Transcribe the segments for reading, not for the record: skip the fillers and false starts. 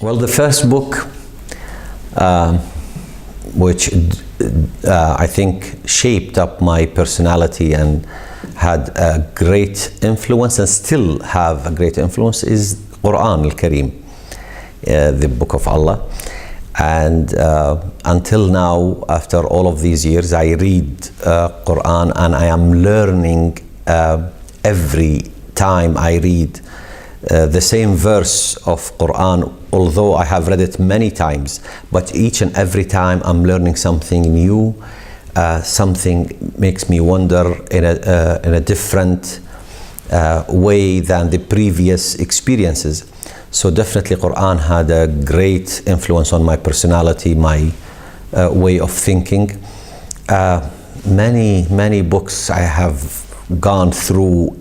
Well, the first book, which I think shaped up my personality and had a great influence and still have a great influence, is Quran al-Kareem, the Book of Allah. And until now, after all of these years, I read Quran, and I am learning every time I read the same verse of Quran, although I have read it many times, but each and every time I'm learning something new. Something makes me wonder in a different way than the previous experiences. So definitely Quran had a great influence on my personality, my way of thinking. Many books I have gone through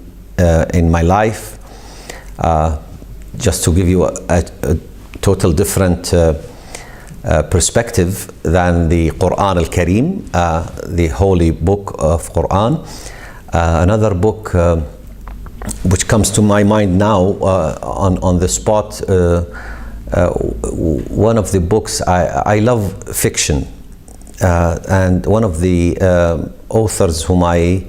in my life. Just to give you a total different perspective than the Quran al-Kareem, the holy book of Quran. Another book which comes to my mind now on the spot, one of the books, I love fiction, and one of the authors whom I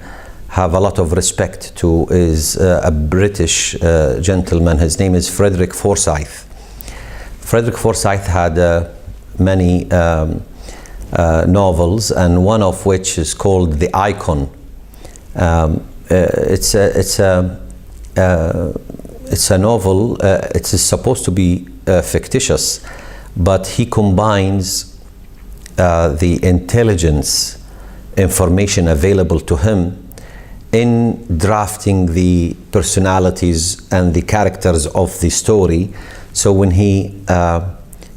have a lot of respect to is a British gentleman. His name is Frederick Forsyth. Frederick Forsyth had many novels, and one of which is called The Icon. It's a novel. It is supposed to be fictitious, but he combines the intelligence information available to him in drafting the personalities and the characters of the story. So when he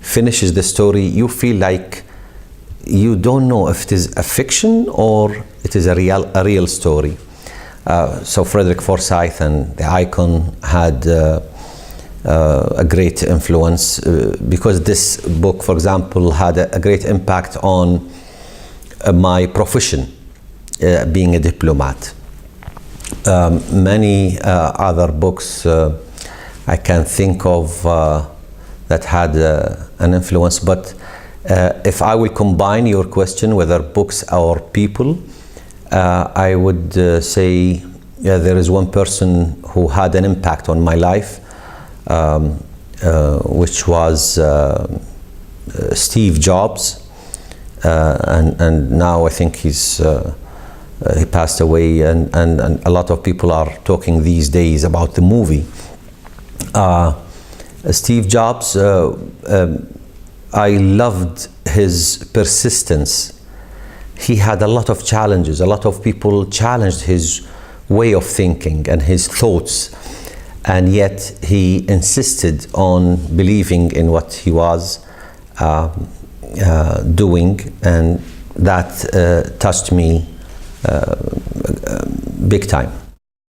finishes the story, you feel like you don't know if it is a fiction or it is a real story. So Frederick Forsyth and The Icon had a great influence because this book, for example, had a great impact on my profession, being a diplomat. Many other books I can think of that had an influence, but if I will combine your question, whether books or people, I would say there is one person who had an impact on my life, which was Steve Jobs, and now I think he passed away, and a lot of people are talking these days about the movie. Steve Jobs, I loved his persistence. He had a lot of challenges. A lot of people challenged his way of thinking and his thoughts, and yet he insisted on believing in what he was doing, and that touched me big time.